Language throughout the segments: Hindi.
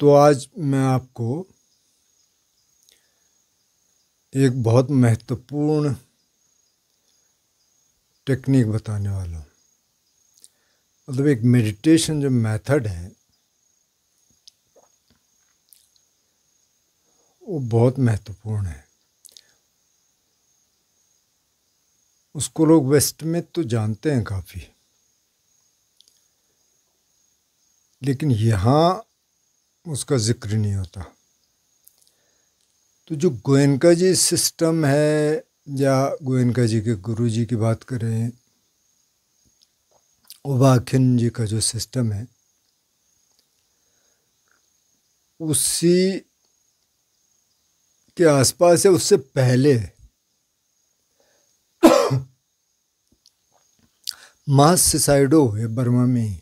तो आज मैं आपको एक बहुत महत्वपूर्ण टेक्निक बताने वाला हूँ। मतलब एक मेडिटेशन जो मेथड है वो बहुत महत्वपूर्ण है। उसको लोग वेस्ट में तो जानते हैं काफ़ी, लेकिन यहाँ उसका जिक्र नहीं होता। तो जो गोयनका जी सिस्टम है या गोयनका जी के गुरु जी की बात करें, उबाखिन जी का जो सिस्टम है उसी के आसपास है। उससे पहले मास सिसाइडो है बर्मा में ही,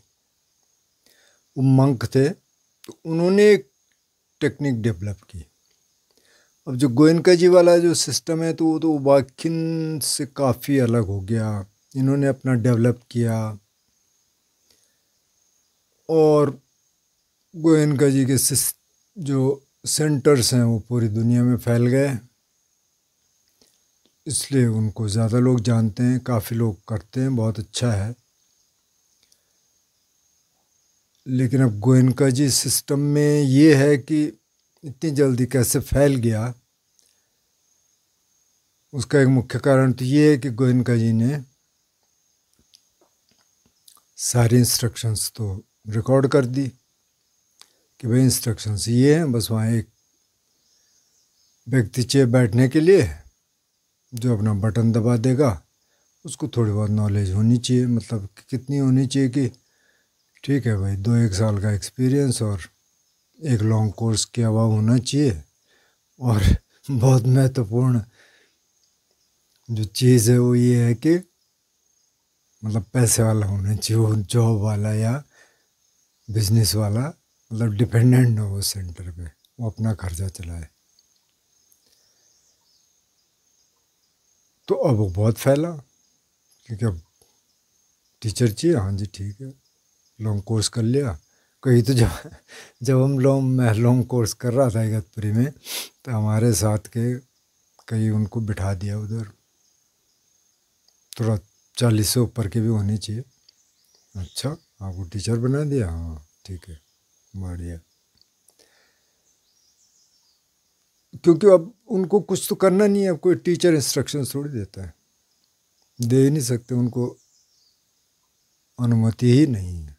वो मंक थे, तो उन्होंने एक टेक्निक डेवलप की। अब जो गोयनका जी वाला जो सिस्टम है तो वो तो उबाखिन से काफ़ी अलग हो गया। इन्होंने अपना डेवलप किया और गोयनका जी के जो सेंटर्स हैं वो पूरी दुनिया में फैल गए, इसलिए उनको ज़्यादा लोग जानते हैं, काफ़ी लोग करते हैं, बहुत अच्छा है। लेकिन अब गोयनका जी सिस्टम में ये है कि इतनी जल्दी कैसे फैल गया, उसका एक मुख्य कारण तो ये है कि गोयनका जी ने सारी इंस्ट्रक्शंस तो रिकॉर्ड कर दी कि भाई इंस्ट्रक्शंस ये हैं। बस वहाँ एक व्यक्ति चाहिए बैठने के लिए जो अपना बटन दबा देगा। उसको थोड़ी बहुत नॉलेज होनी चाहिए, मतलब कितनी होनी चाहिए कि ठीक है भाई 2-1 साल का एक्सपीरियंस और एक लॉन्ग कोर्स किया हुआ होना चाहिए। और बहुत महत्वपूर्ण जो चीज़ है वो ये है कि मतलब पैसे वाला होना चाहिए, वो जॉब वाला या बिजनेस वाला, मतलब डिपेंडेंट हो वो सेंटर पे, वो अपना खर्चा चलाए। तो अब वो बहुत फैला क्योंकि अब टीचर चाहिए। हाँ जी ठीक है, लॉन्ग कोर्स कर लिया। कहीं तो जब मैं लॉन्ग कोर्स कर रहा था इगतपुरी में, तो हमारे साथ के कहीं उनको बिठा दिया उधर। थोड़ा 40 से ऊपर के भी होनी चाहिए। अच्छा, आपको टीचर बना दिया? हाँ ठीक है, बढ़िया। क्योंकि अब उनको कुछ तो करना नहीं है। अब कोई टीचर इंस्ट्रक्शन थोड़ी देता है, दे ही नहीं सकते, उनको अनुमति ही नहीं है।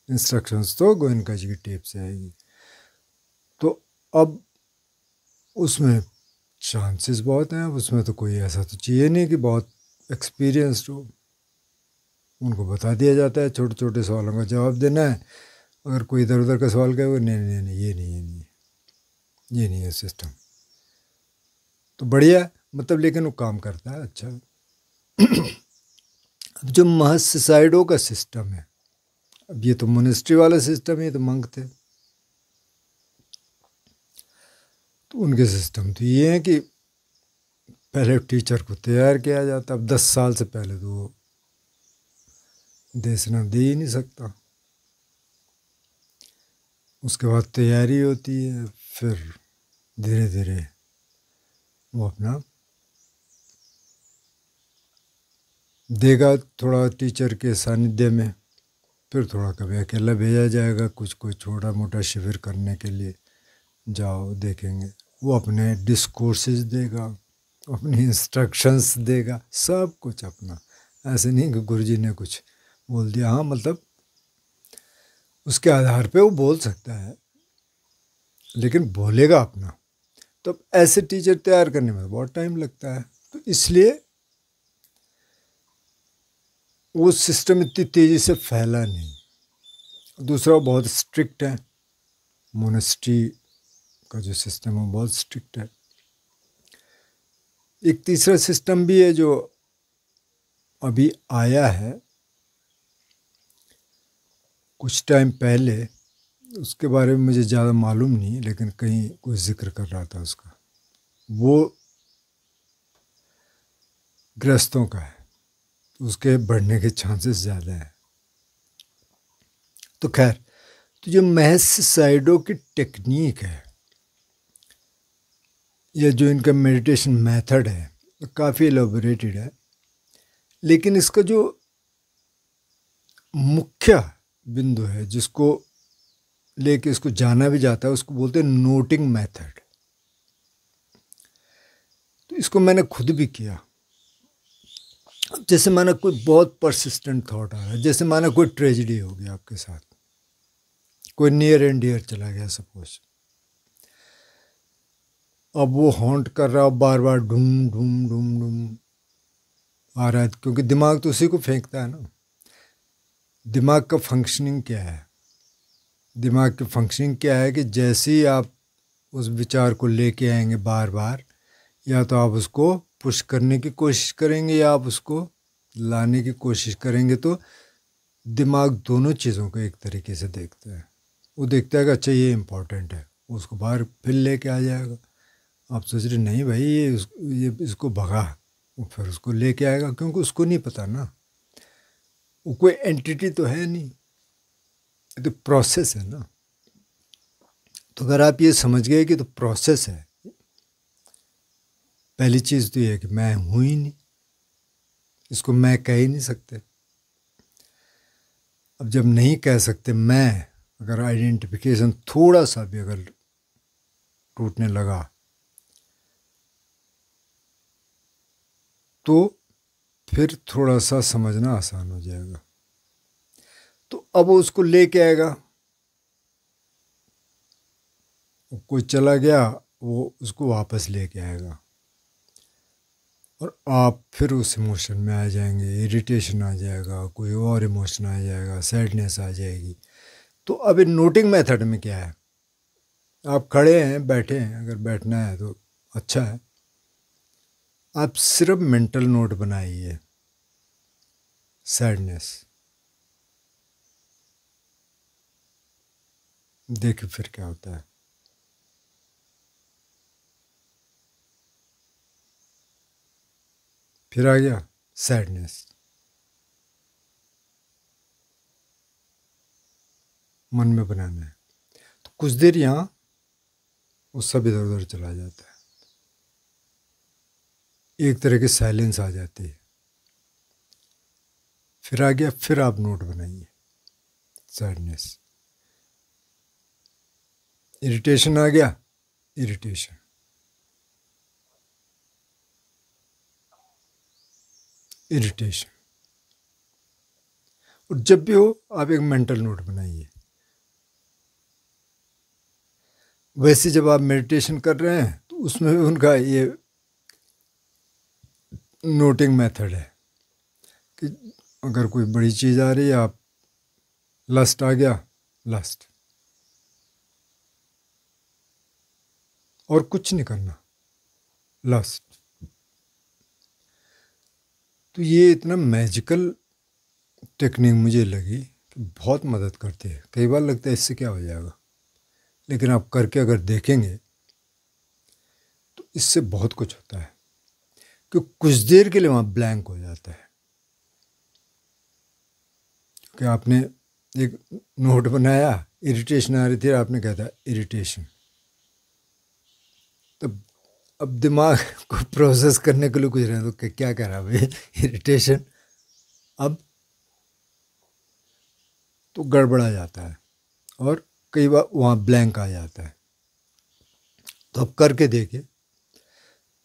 इंस्ट्रक्शंस तो गोयनका जी की टेप से आएगी। तो अब उसमें चांसेस बहुत हैं। अब उसमें तो कोई ऐसा तो चाहिए नहीं कि बहुत एक्सपीरियंस्ड हो। उनको बता दिया जाता है, छोटे छोटे सवालों का जवाब देना है। अगर कोई इधर उधर का सवाल करे, नहीं नहीं नहीं ये नहीं, ये नहीं, ये नहीं है सिस्टम। तो बढ़िया है, मतलब लेकिन वो काम करता है अच्छा। अब जो महसिसाइडो का सिस्टम है, अब ये तो मोनेस्ट्री वाला सिस्टम है, ये तो मंक थे। तो उनके सिस्टम तो ये है कि पहले टीचर को तैयार किया जाता। अब 10 साल से पहले तो वो देश न दे ही नहीं सकता। उसके बाद तैयारी होती है, फिर धीरे धीरे वो अपना देगा थोड़ा टीचर के सानिध्य में। फिर थोड़ा कभी अकेला भेजा जाएगा, कुछ कोई छोटा मोटा शिविर करने के लिए, जाओ देखेंगे। वो अपने डिस्कोर्सेस देगा, अपनी इंस्ट्रक्शंस देगा, सब कुछ अपना। ऐसे नहीं कि गुरुजी ने कुछ बोल दिया, हाँ मतलब उसके आधार पे वो बोल सकता है, लेकिन बोलेगा अपना। तो ऐसे टीचर तैयार करने में बहुत टाइम लगता है। तो इसलिए वो सिस्टम इतनी तेज़ी से फैला नहीं। दूसरा, बहुत स्ट्रिक्ट है। मोनेस्ट्री का जो सिस्टम है बहुत स्ट्रिक्ट है। एक तीसरा सिस्टम भी है जो अभी आया है कुछ टाइम पहले, उसके बारे में मुझे ज़्यादा मालूम नहीं, लेकिन कहीं कोई जिक्र कर रहा था उसका। वो ग्रस्तों का है, उसके बढ़ने के चांसेस ज़्यादा हैं। तो खैर, तो जो महस साइडो की टेक्निक है या जो इनका मेडिटेशन मेथड है काफ़ी एलोबरेटेड है, लेकिन इसका जो मुख्य बिंदु है जिसको लेके इसको जाना भी जाता है उसको बोलते हैं नोटिंग मेथड। तो इसको मैंने खुद भी किया। जैसे माना कोई बहुत परसिस्टेंट थॉट आ रहा है, जैसे माना कोई ट्रेजेडी हो गया आपके साथ, कोई नियर एंड डियर चला गया सपोज, अब वो हॉन्ट कर रहा है, बार बार ढूम ढूम ढूम ढूम आ रहा है, क्योंकि दिमाग तो उसी को फेंकता है ना। दिमाग का फंक्शनिंग क्या है? दिमाग की फंक्शनिंग क्या है कि जैसे ही आप उस विचार को लेके आएंगे बार बार, या तो आप उसको पुश करने की कोशिश करेंगे या आप उसको लाने की कोशिश करेंगे, तो दिमाग दोनों चीज़ों को एक तरीके से देखता है। वो देखता है कि अच्छा ये इम्पोर्टेंट है, उसको बाहर फिर लेके आ जाएगा। आप सोच रहे नहीं भाई ये इसको भगा, वो फिर उसको लेके आएगा, क्योंकि उसको नहीं पता ना, वो कोई एंटिटी तो है नहीं, ये तो प्रोसेस है ना। तो अगर आप ये समझ गए कि तो प्रोसेस है, पहली चीज़ तो ये है कि मैं हूँ ही नहीं, इसको मैं कह ही नहीं सकते। अब जब नहीं कह सकते मैं, अगर आइडेंटिफिकेशन थोड़ा सा भी अगर टूटने लगा तो फिर थोड़ा सा समझना आसान हो जाएगा। तो अब वो उसको लेके आएगा, कोई चला गया वो उसको वापस लेके आएगा, और आप फिर उस इमोशन में आ जाएंगे, इरिटेशन आ जाएगा, कोई और इमोशन आ जाएगा, सैडनेस आ जाएगी। तो अब इन नोटिंग मेथड में क्या है, आप खड़े हैं, बैठे हैं, अगर बैठना है तो अच्छा है, आप सिर्फ मेंटल नोट बनाइए सैडनेस, देखिए फिर क्या होता है। फिर आ गया सैडनेस, मन में बनाना है, तो कुछ देर यहाँ वो सब इधर उधर चला जाता है, एक तरह की साइलेंस आ जाती है। फिर आ गया, फिर आप नोट बनाइए सैडनेस। इरिटेशन आ गया, इरिटेशन, इरिटेशन। और जब भी हो आप एक मेंटल नोट बनाइए। वैसे जब आप मेडिटेशन कर रहे हैं तो उसमें भी उनका ये नोटिंग मेथड है कि अगर कोई बड़ी चीज़ आ रही है, आप लस्ट आ गया, लस्ट, और कुछ नहीं करना, लस्ट। तो ये इतना मैजिकल टेक्निक मुझे लगी कि बहुत मदद करती है। कई बार लगता है इससे क्या हो जाएगा, लेकिन आप करके अगर देखेंगे तो इससे बहुत कुछ होता है, क्योंकि कुछ देर के लिए वहाँ ब्लैंक हो जाता है, क्योंकि आपने एक नोट बनाया, इरिटेशन आ रही थी, आपने कहा था इरिटेशन, तो अब दिमाग को प्रोसेस करने के लिए कुछ रहे तो क्या कर रहा भाई, इरिटेशन, अब तो गड़बड़ा जाता है और कई बार वहाँ ब्लैंक आ जाता है। तो अब करके देखिए,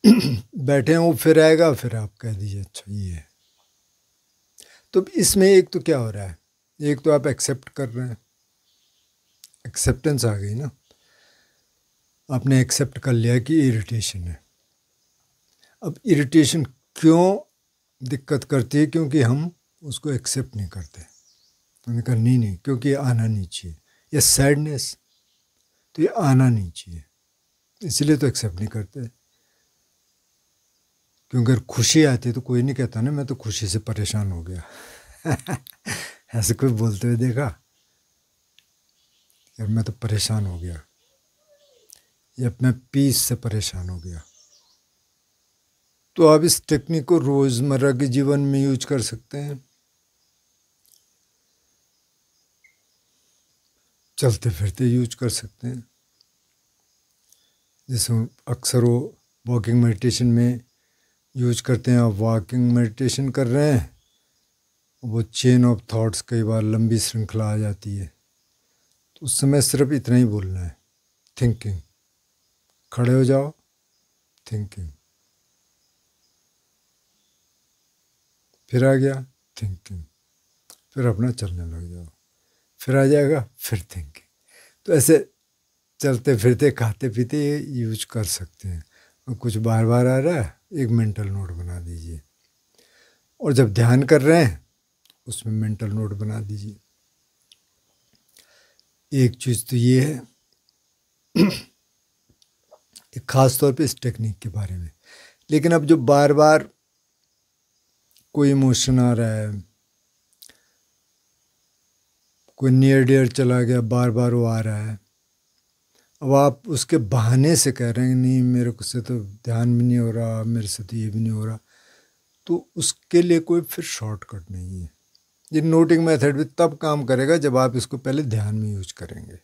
बैठे हैं वो फिर आएगा, फिर आप कह दीजिए अच्छा ये है। तो इसमें एक तो क्या हो रहा है, एक तो आप एक्सेप्ट कर रहे हैं, एक्सेप्टेंस आ गई ना, आपने एक्सेप्ट कर लिया कि इरिटेशन है। अब इरिटेशन क्यों दिक्कत करती है, क्योंकि हम उसको एक्सेप्ट नहीं करते। तो मैंने कहा नहीं, क्योंकि ये आना नहीं चाहिए, ये सैडनेस, तो ये आना नहीं चाहिए, इसलिए तो एक्सेप्ट नहीं करते। क्योंकि अगर खुशी आती तो कोई नहीं कहता ना मैं तो खुशी से परेशान हो गया ऐसे कोई बोलते हुए देखा, यार मैं तो परेशान हो गया, या मैं पीस से परेशान हो गया। तो आप इस टेक्निक को रोज़मर्रा के जीवन में यूज कर सकते हैं। चलते फिरते यूज कर सकते हैं। जैसे अक्सर वो वॉकिंग मेडिटेशन में यूज करते हैं। आप वॉकिंग मेडिटेशन कर रहे हैं, वो चेन ऑफ थॉट्स कई बार लंबी श्रृंखला आ जाती है, तो उस समय सिर्फ इतना ही बोलना है, थिंकिंग। खड़े हो जाओ, थिंकिंग। फिर आ गया, थिंकिंग। फिर अपना चलने लग जाओ, फिर आ जाएगा, फिर थिंकिंग। तो ऐसे चलते फिरते खाते पीते ये यूज कर सकते हैं। और कुछ बार बार आ रहा है, एक मेंटल नोट बना दीजिए। और जब ध्यान कर रहे हैं उसमें मेंटल नोट बना दीजिए। एक चीज़ तो ये है, एक ख़ास तौर पे इस टेक्निक के बारे में। लेकिन अब जो बार बार कोई इमोशन आ रहा है, कोई नियर डियर चला गया, बार बार वो आ रहा है, अब आप उसके बहाने से कह रहे हैं नहीं मेरे को से तो ध्यान भी नहीं हो रहा, मेरे से तो ये भी नहीं हो रहा, तो उसके लिए कोई फिर शॉर्टकट नहीं है। ये नोटिंग मेथड भी तब काम करेगा जब आप इसको पहले ध्यान में यूज करेंगे।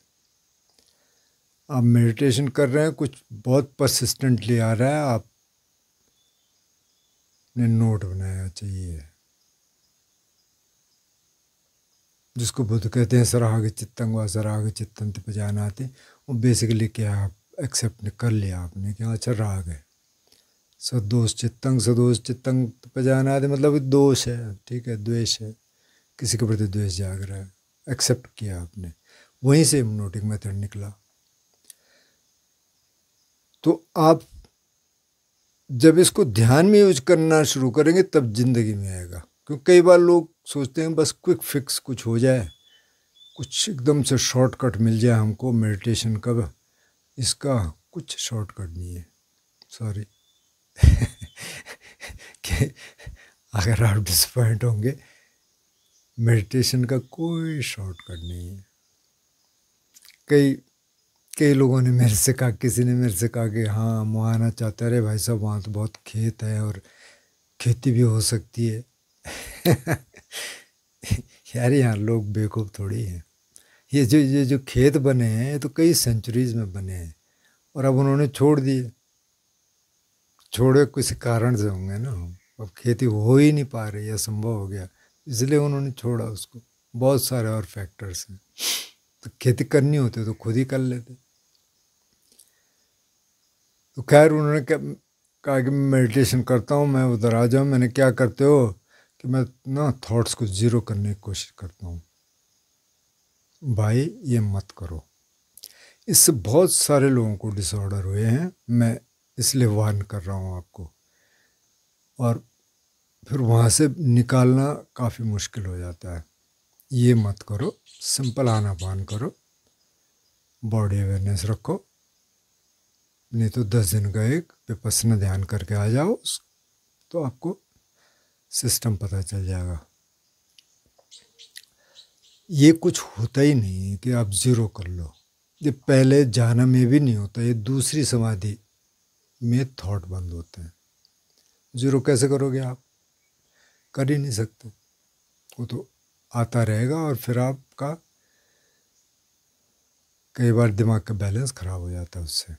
आप मेडिटेशन कर रहे हैं, कुछ बहुत परसिस्टेंटली आ रहा है, आपने नोट बनाया चाहिए, जिसको बुद्ध कहते हैं सराग चित्तंग व सराग चित्तंत पजानाति। वो बेसिकली क्या, आप एक्सेप्ट कर लिया आपने कि अच्छा राग है। सदोष चित्तंग पजानाति मतलब दोष है, ठीक है, द्वेष है, किसी के प्रति द्वेष जाग रहा है, एक्सेप्ट किया आपने। वहीं से नोटिंग मेथड निकला। तो आप जब इसको ध्यान में यूज करना शुरू करेंगे तब जिंदगी में आएगा। क्योंकि कई बार लोग सोचते हैं बस क्विक फिक्स कुछ हो जाए, कुछ एकदम से शॉर्टकट मिल जाए हमको मेडिटेशन का, इसका कुछ शॉर्टकट नहीं है, सॉरी। कि अगर आप डिसपॉइंट होंगे, मेडिटेशन का कोई शॉर्टकट नहीं है। कई लोगों ने मेरे से कहा, किसी ने मेरे से कहा कि हाँ हम वहाँ आना चाहते हैं। अरे भाई साहब वहाँ तो बहुत खेत है और खेती भी हो सकती है। यार यहाँ लोग बेवकूफ़ थोड़ी हैं। ये जो खेत बने हैं ये तो कई सेंचुरीज़ में बने हैं, और अब उन्होंने छोड़ दिए। छोड़े किसी कारण से होंगे ना, अब खेती हो ही नहीं पा रही, असंभव हो गया, इसलिए उन्होंने छोड़ा उसको। बहुत सारे और फैक्टर्स हैं। तो खेती करनी होती तो खुद ही कर लेते। तो खैर उन्होंने कहा कि मैं मेडिटेशन करता हूँ, मैं उधर आ जाऊँ। मैंने क्या करते हो कि मैं ना थॉट्स को ज़ीरो करने की कोशिश करता हूँ। भाई ये मत करो, इससे बहुत सारे लोगों को डिसऑर्डर हुए हैं, मैं इसलिए वार्न कर रहा हूँ आपको। और फिर वहाँ से निकालना काफ़ी मुश्किल हो जाता है। ये मत करो, सिंपल आनापान करो, बॉडी अवेयरनेस रखो, नहीं तो 10 दिन का एक विपस्सना ध्यान करके आ जाओ, तो आपको सिस्टम पता चल जाएगा। ये कुछ होता ही नहीं है कि आप ज़ीरो कर लो। ये पहले जाना में भी नहीं होता, ये दूसरी समाधि में थॉट बंद होते हैं। ज़ीरो कैसे करोगे आप? कर ही नहीं सकते। वो तो आता रहेगा और फिर आपका कई बार दिमाग का बैलेंस ख़राब हो जाता है उससे।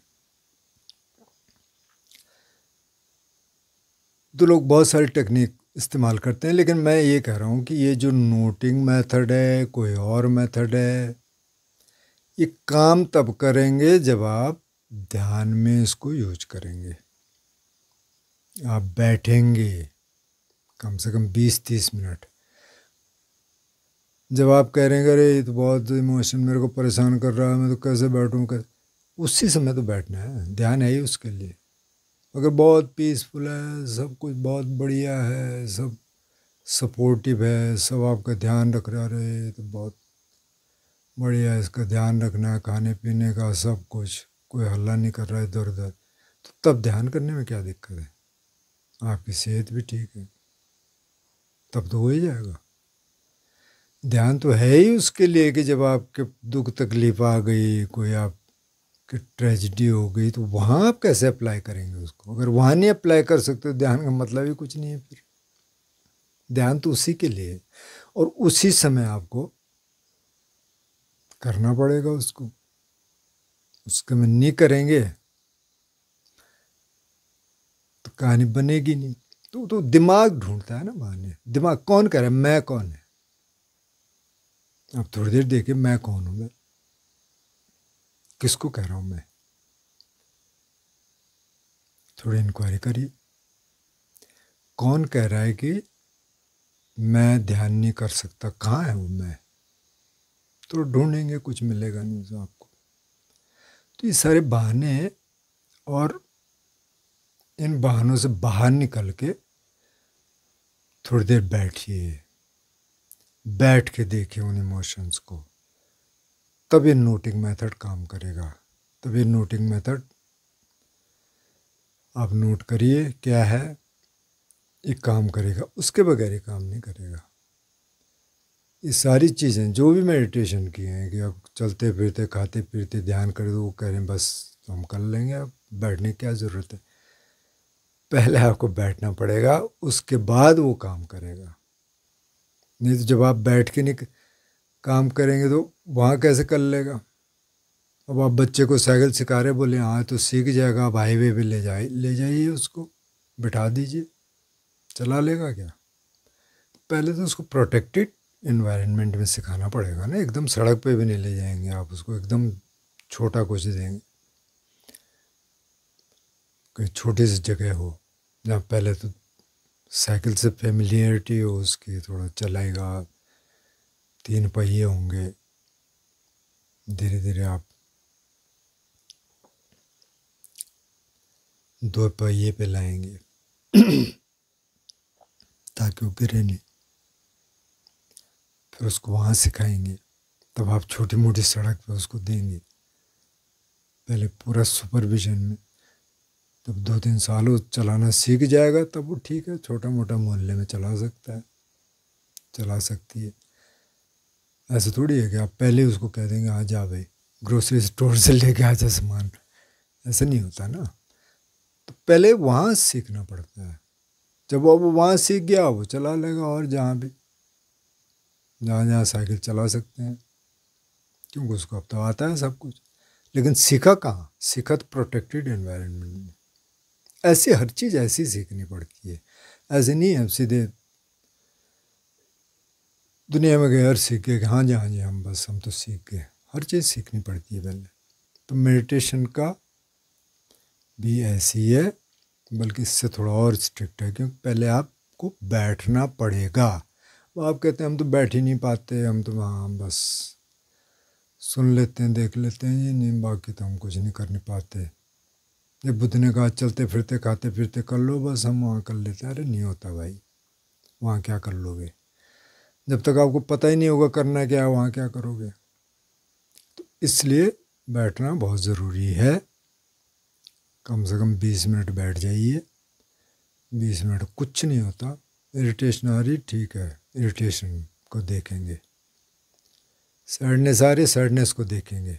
तो लोग बहुत सारी टेक्निक इस्तेमाल करते हैं, लेकिन मैं ये कह रहा हूँ कि ये जो नोटिंग मेथड है, कोई और मेथड है, ये काम तब करेंगे जब आप ध्यान में इसको यूज करेंगे। आप बैठेंगे कम से कम 20-30 मिनट। जब आप कह रहे हैं अरे ये तो बहुत इमोशन मेरे को परेशान कर रहा है, मैं तो कैसे बैठूँ, उसी समय तो बैठना है, ध्यान है ही उसके लिए। अगर बहुत पीसफुल है, सब कुछ बहुत बढ़िया है, सब सपोर्टिव है, सब आपका ध्यान रख रहे तो बहुत बढ़िया है, इसका ध्यान रखना है, खाने पीने का सब कुछ, कोई हल्ला नहीं कर रहा है इधर उधर, तो तब ध्यान करने में क्या दिक्कत है? आपकी सेहत भी ठीक है, तब तो हो ही जाएगा। ध्यान तो है ही उसके लिए कि जब आपके दुख तकलीफ आ गई, कोई आपकी ट्रेजिडी हो गई, तो वहाँ आप कैसे अप्लाई करेंगे उसको? अगर वहाँ नहीं अप्लाई कर सकते तो ध्यान का मतलब ही कुछ नहीं है। फिर ध्यान तो उसी के लिए है, और उसी समय आपको करना पड़ेगा उसको। उसके में नहीं करेंगे तो कहानी बनेगी नहीं। तो दिमाग ढूंढता है ना बहाने। दिमाग कौन कह रहा है, मैं कौन है। अब थोड़ी देर देखिए, मैं कौन हूं, मैं किसको कह रहा हूं मैं। थोड़ी इंक्वायरी करिए, कौन कह रहा है कि मैं ध्यान नहीं कर सकता, कहाँ है वो मैं। तो ढूंढेंगे, कुछ मिलेगा नहीं तो आपको। तो ये सारे बहाने हैं, और इन बहानों से बाहर निकल के थोड़ी देर बैठिए, बैठ के देखिए उन इमोशंस को। तब ये नोटिंग मेथड काम करेगा। तब ये नोटिंग मेथड आप नोट करिए क्या है, ये काम करेगा। उसके बगैर ये काम नहीं करेगा। ये सारी चीज़ें जो भी मेडिटेशन की हैं कि अब चलते फिरते खाते पीते ध्यान कर दो, वो कह रहे हैं बस हम कर लेंगे, अब बैठने की क्या ज़रूरत है। पहले आपको बैठना पड़ेगा, उसके बाद वो काम करेगा। नहीं तो जब आप बैठ के नहीं काम करेंगे तो वहाँ कैसे कर लेगा। अब आप बच्चे को साइकिल सिखा रहे, बोले हाँ तो सीख जाएगा, आप हाईवे पे ले जाइए उसको, बिठा दीजिए, चला लेगा क्या। पहले तो उसको प्रोटेक्टेड इन्वायरमेंट में सिखाना पड़ेगा ना। एकदम सड़क पे भी नहीं ले जाएंगे आप उसको, एकदम छोटा कुछ देंगे, कोई छोटी सी जगह हो जहाँ पहले तो साइकिल से फेमिलियरिटी हो उसकी, थोड़ा चलाएगा, 3 पहिए होंगे, धीरे धीरे आप 2 पहिए पे लाएंगे ताकि वो गिरे नहीं। फिर उसको वहाँ सिखाएंगे, तब आप छोटी मोटी सड़क पे उसको देंगे, पहले पूरा सुपरविजन में। तब 2-3 साल वो चलाना सीख जाएगा, तब वो ठीक है, छोटा मोटा मोहल्ले में चला सकता है, चला सकती है। ऐसा थोड़ी है कि आप पहले उसको कह देंगे आ जा भाई ग्रोसरी स्टोर से लेके आ जा सामान, ऐसा नहीं होता ना। तो पहले वहाँ सीखना पड़ता है। जब वो वहाँ सीख गया वो चला लेगा, और जहाँ भी जहाँ जहाँ साइकिल चला सकते हैं, क्योंकि उसको अब तो आता है सब कुछ। लेकिन सीखा कहाँ, सीखा तो प्रोटेक्टेड एनवायरनमेंट में। ऐसी हर चीज़ ऐसी सीखनी पड़ती है, ऐसे नहीं है सीधे दुनिया में गए और सीख गए कि हाँ जी हाँ जी हम बस हम तो सीख गए। हर चीज़ सीखनी पड़ती है पहले। तो मेडिटेशन का भी ऐसी है, बल्कि इससे थोड़ा और स्ट्रिक्ट है, क्योंकि पहले आपको बैठना पड़ेगा। वो आप कहते हैं हम तो बैठ ही नहीं पाते, हम तो वहाँ बस सुन लेते हैं देख लेते हैं, ये नहीं बाकी तो हम कुछ नहीं कर नहीं पाते। ये बुद्ध ने कहा चलते फिरते खाते फिरते कर लो, बस हम वहाँ कर लेते हैं। अरे नहीं होता भाई, वहाँ क्या कर लोगे जब तक आपको पता ही नहीं होगा करना क्या है, वहाँ क्या करोगे। तो इसलिए बैठना बहुत ज़रूरी है। कम से कम 20 मिनट बैठ जाइए। 20 मिनट कुछ नहीं होता। इरिटेशन आ रही, ठीक है, इरिटेशन को देखेंगे, सैडनेस आ रही, सैडनेस को देखेंगे,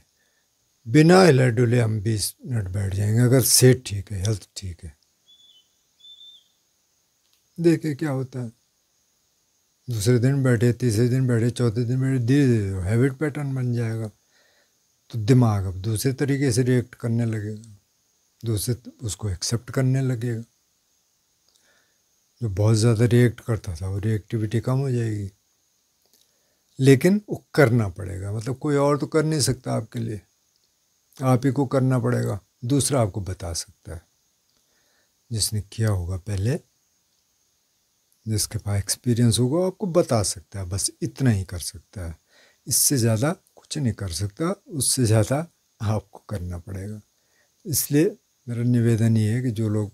बिना हिले डुले हम 20 मिनट बैठ जाएंगे, अगर सेहत ठीक है, हेल्थ ठीक है। देखे क्या होता है। दूसरे दिन बैठे, तीसरे दिन बैठे, चौथे दिन बैठे, धीरे धीरे हैबिट पैटर्न बन जाएगा। तो दिमाग अब दूसरे तरीके से रिएक्ट करने लगेगा, दूसरे उसको एक्सेप्ट करने लगेगा। जो बहुत ज़्यादा रिएक्ट करता था वो रिएक्टिविटी कम हो जाएगी। लेकिन वो करना पड़ेगा, मतलब कोई और तो कर नहीं सकता आपके लिए, आप ही को करना पड़ेगा। दूसरा आपको बता सकता है, जिसने किया होगा पहले, जिसके पास एक्सपीरियंस होगा आपको बता सकता है, बस इतना ही कर सकता है। इससे ज़्यादा कुछ नहीं कर सकता, उससे ज़्यादा आपको करना पड़ेगा। इसलिए मेरा निवेदन ये है कि जो लोग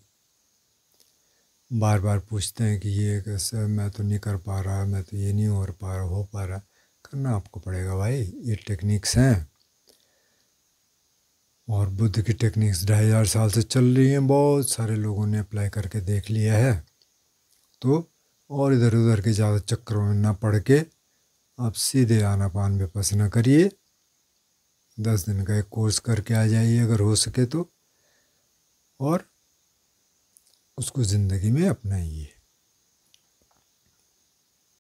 बार बार पूछते हैं कि ये कैसे, मैं तो नहीं कर पा रहा, मैं तो ये नहीं हो पा रहा, करना आपको पड़ेगा भाई। ये टेक्निक्स हैं, और बुद्ध की टेक्निक्स 2500 साल से चल रही हैं, बहुत सारे लोगों ने अप्लाई करके देख लिया है। तो और इधर उधर के ज़्यादा चक्करों में ना पड़ के आप सीधे आनापान विपश्यना करिए। 10 दिन का एक कोर्स करके आ जाइए अगर हो सके तो, और उसको ज़िंदगी में अपनाइए।